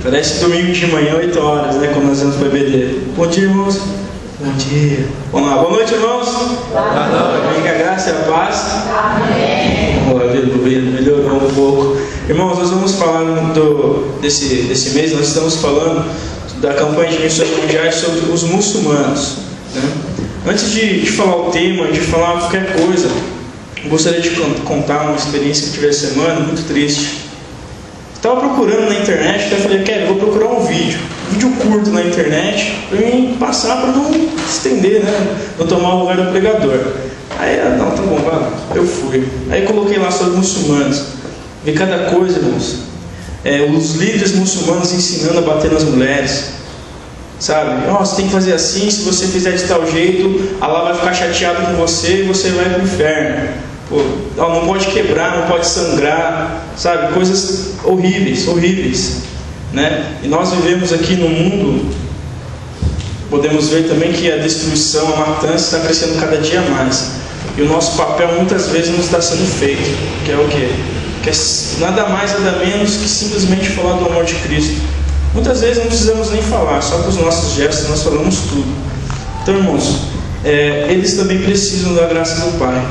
Parece domingo de manhã, 8 horas, né? Quando nós vamos para o EBD. Bom dia, irmãos. Bom dia. Vamos lá. Boa noite, irmãos. Boa noite. Vem com a graça e a paz. Amém. Melhorou um pouco. Irmãos, nós vamos falar desse mês, nós estamos falando da campanha de missões mundiais sobre os muçulmanos, né? Antes de falar o tema, de falar qualquer coisa, eu gostaria de contar uma experiência que tive essa semana, muito triste. Estava procurando na internet, até falei, eu vou procurar um vídeo curto na internet, para mim passar, para não estender, né? Não tomar o lugar do pregador. Aí, não, tá bom, vai lá. Eu fui. Aí coloquei lá sobre muçulmanos. Vi cada coisa, irmãos. Os líderes muçulmanos ensinando a bater nas mulheres. Sabe? Você tem que fazer assim, se você fizer de tal jeito, Allah vai ficar chateado com você e você vai para o inferno. Não pode quebrar, não pode sangrar, sabe? Coisas horríveis, né? E nós vivemos aqui no mundo, podemos ver também que a destruição, a matança está crescendo cada dia mais. E o nosso papel muitas vezes não está sendo feito, que é o quê? Que é nada mais, nada menos que simplesmente falar do amor de Cristo. Muitas vezes não precisamos nem falar, só com os nossos gestos nós falamos tudo. Então, irmãos, eles também precisam da graça do Pai.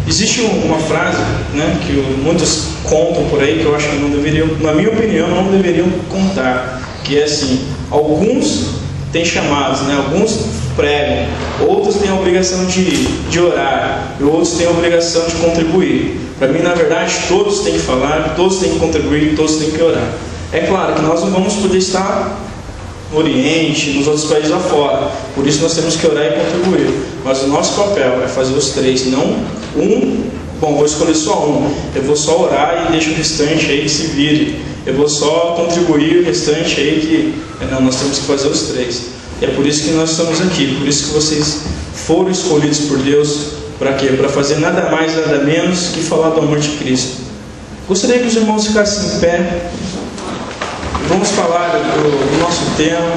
Existe uma frase, né, que muitos contam por aí, que eu acho que não deveriam, na minha opinião, não deveriam contar, que é assim: alguns têm chamados, né, alguns pregam, outros têm a obrigação de orar, e outros têm a obrigação de contribuir. Para mim, na verdade, todos têm que falar, todos têm que contribuir, todos têm que orar. É claro que nós não vamos poder estar no Oriente, nos outros países lá fora, por isso nós temos que orar e contribuir. Mas o nosso papel é fazer os três, não um. Bom, vou escolher só um. Eu vou só orar e deixo o restante aí que se vire. Eu vou só contribuir o restante aí que... Não, nós temos que fazer os três. E é por isso que nós estamos aqui, por isso que vocês foram escolhidos por Deus. Para quê? Para fazer nada mais, nada menos que falar do amor de Cristo. Gostaria que os irmãos ficassem em pé. Vamos falar do nosso tema.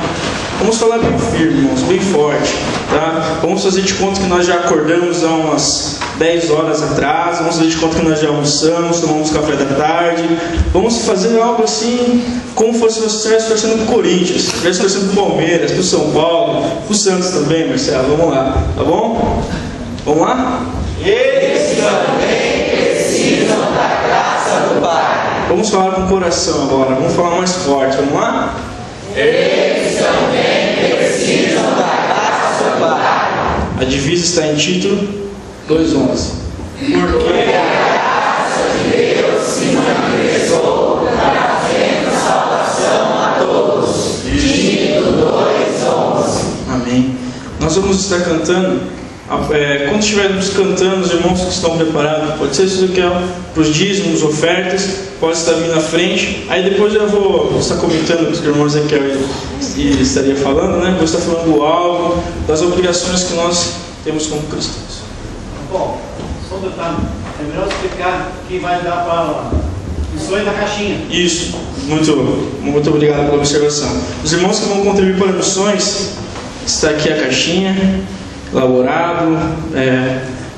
Vamos falar bem firme, irmãos, bem forte, tá? Vamos fazer de conta que nós já acordamos há umas 10 horas atrás. Vamos fazer de conta que nós já almoçamos, tomamos café da tarde. Vamos fazer algo assim, como se você estivesse torcendo para o Corinthians, estivesse torcendo para o Palmeiras, para o São Paulo, para o Santos também, Marcelo. Vamos lá, tá bom? Vamos lá? Eles também precisam da graça do Pai. Vamos falar com o coração agora, vamos falar mais forte, vamos lá? Eles também precisam da graça do Pai. A divisa está em Tito 2:11. Porque a graça de Deus se manifestou, trazendo salvação a todos. Tito 2:11. Amém. Nós vamos estar cantando. Quando estivermos cantando, os irmãos que estão preparados, pode ser isso que é para os dízimos, ofertas, pode estar vindo à frente. Aí depois eu vou estar comentando com os irmãos aqui e estaria falando, né? Vou estar falando do alvo, das obrigações que nós temos como cristãos. Bom, só um detalhe, é melhor explicar que vai dar para missões da caixinha. Isso, muito obrigado pela observação. Os irmãos que vão contribuir para missões, está aqui a caixinha, elaborado,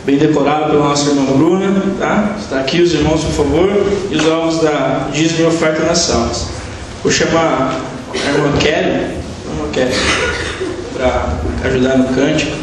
bem decorado pela nossa irmã Bruna, tá? Está aqui os irmãos, por favor, e os alvos da dízimo e oferta nas salas. Vou chamar a irmã Kelly para ajudar no cântico.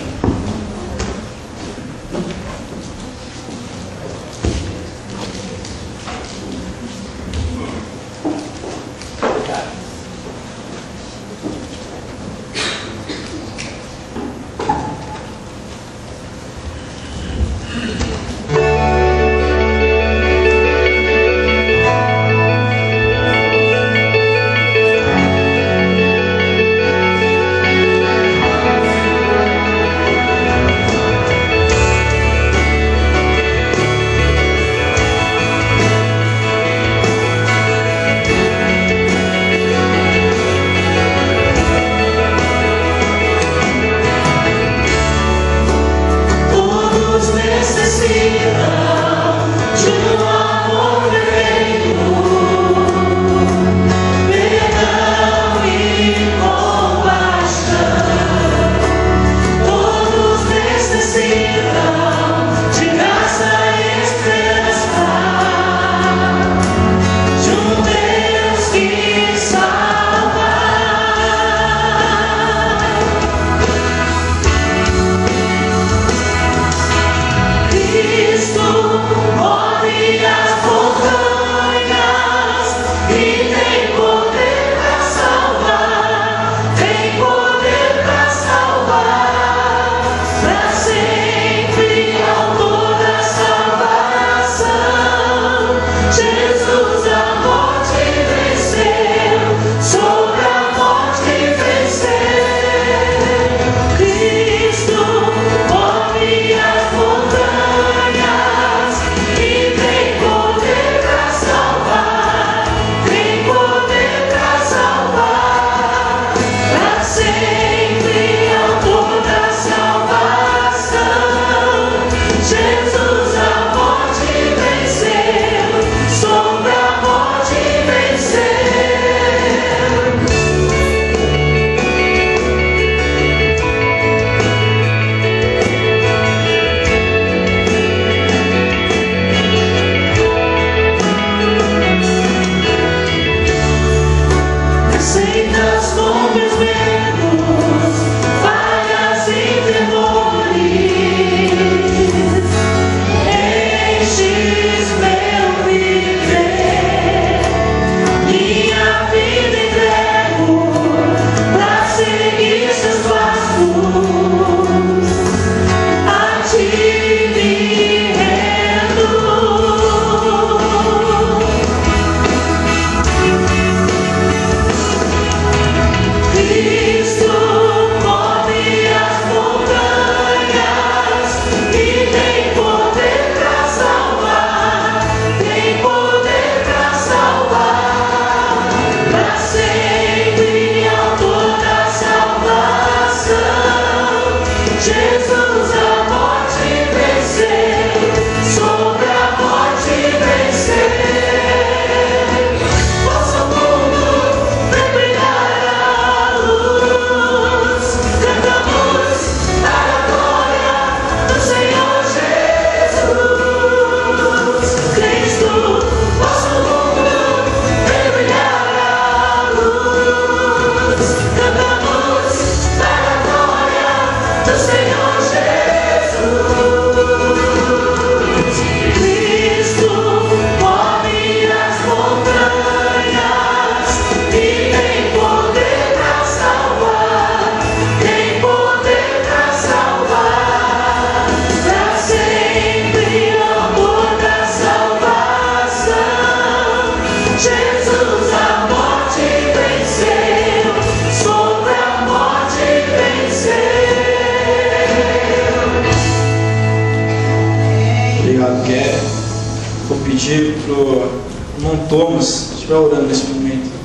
irmão Thomas, se estiver orando nesse momento.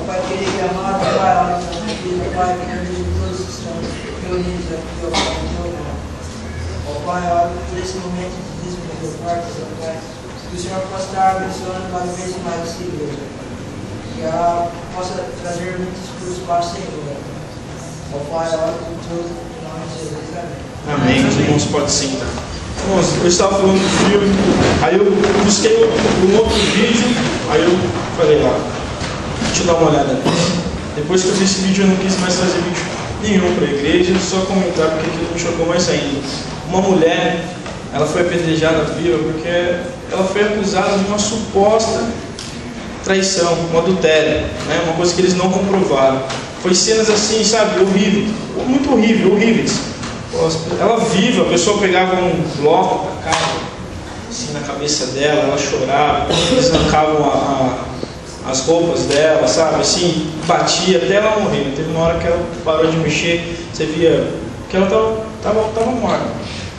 Pai querido e amado, Pai, olha para a vida, Pai, que nós todos estamos reunidos aqui, ó Pai, no teu nome. Ó Pai, olha por esse momento de dízimo do teu quarto, ó Pai, que o Senhor possa estar abençoando cada vez mais essa igreja, que ela possa trazer muitos frutos para o Senhor. Ó Pai, olha por tudo, em nome de Jesus, amém. Amém. Os irmãos podem sentar. Irmãos, eu estava falando do filme, aí eu busquei um outro vídeo, aí eu falei lá, deixa eu dar uma olhada nisso. Depois que eu vi esse vídeo, eu não quis mais fazer vídeo nenhum para a igreja, só comentar porque aquilo me chocou mais ainda. Uma mulher, ela foi apedrejada viva porque ela foi acusada de uma suposta traição, um adultério, né? Uma coisa que eles não comprovaram. Foi cenas assim, sabe, horríveis, muito horríveis. Ela viva, a pessoa pegava um bloco para cá, assim na cabeça dela, ela chorava, eles arrancavam as roupas dela, sabe, assim, batia até ela morrer. Teve uma hora que ela parou de mexer, você via que ela estava morta.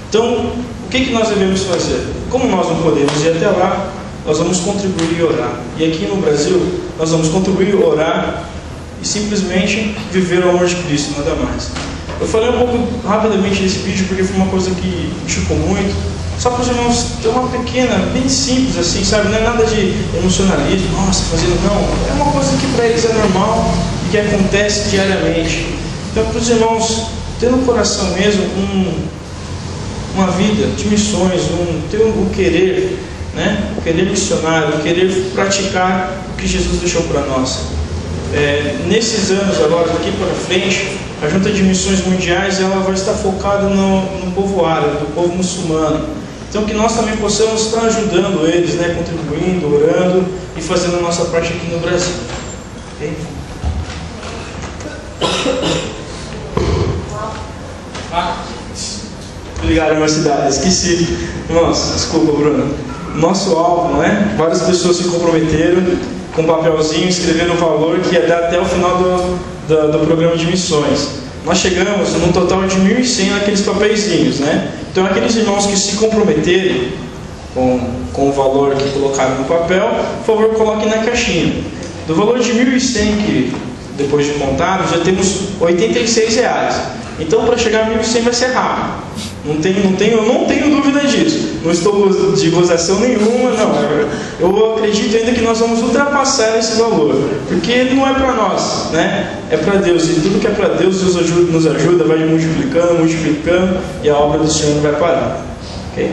Então, o que nós devemos fazer? Como nós não podemos ir até lá, nós vamos contribuir e orar. E aqui no Brasil, nós vamos contribuir, orar e simplesmente viver o amor de Cristo, nada mais. Eu falei um pouco rapidamente desse vídeo porque foi uma coisa que me chocou muito. Só para os irmãos ter uma pequena, bem simples assim, sabe? Não é nada de emocionalismo, nossa, fazendo não. É uma coisa que para eles é normal e que acontece diariamente. Então, para os irmãos ter no coração mesmo uma vida de missões, ter o querer, né? O querer missionário, o querer praticar o que Jesus deixou para nós. Nesses anos agora, daqui para frente, a Junta de Missões Mundiais ela vai estar focada no povo árabe, no povo muçulmano. Então que nós também possamos estar ajudando eles, né, contribuindo, orando e fazendo a nossa parte aqui no Brasil. Okay? Obrigado, minha cidade, esqueci. Irmãos, desculpa, Bruno. Nosso álbum, né? Várias pessoas se comprometeram com um papelzinho, escreveram o valor que ia dar até o final do programa de missões. Nós chegamos num total de 1.100 naqueles papeizinhos, né? Então aqueles irmãos que se comprometerem com o valor que colocaram no papel, por favor, coloquem na caixinha. Do valor de 1.100 que depois de contado, já temos R$86. Então para chegar a 1.100 vai ser rápido. Eu não tenho dúvida disso. Não estou de gozação nenhuma, não. Eu acredito ainda que nós vamos ultrapassar esse valor, porque ele não é para nós, né? É para Deus. E tudo que é para Deus, Deus nos ajuda, vai multiplicando, e a obra do Senhor não vai parar. Ok?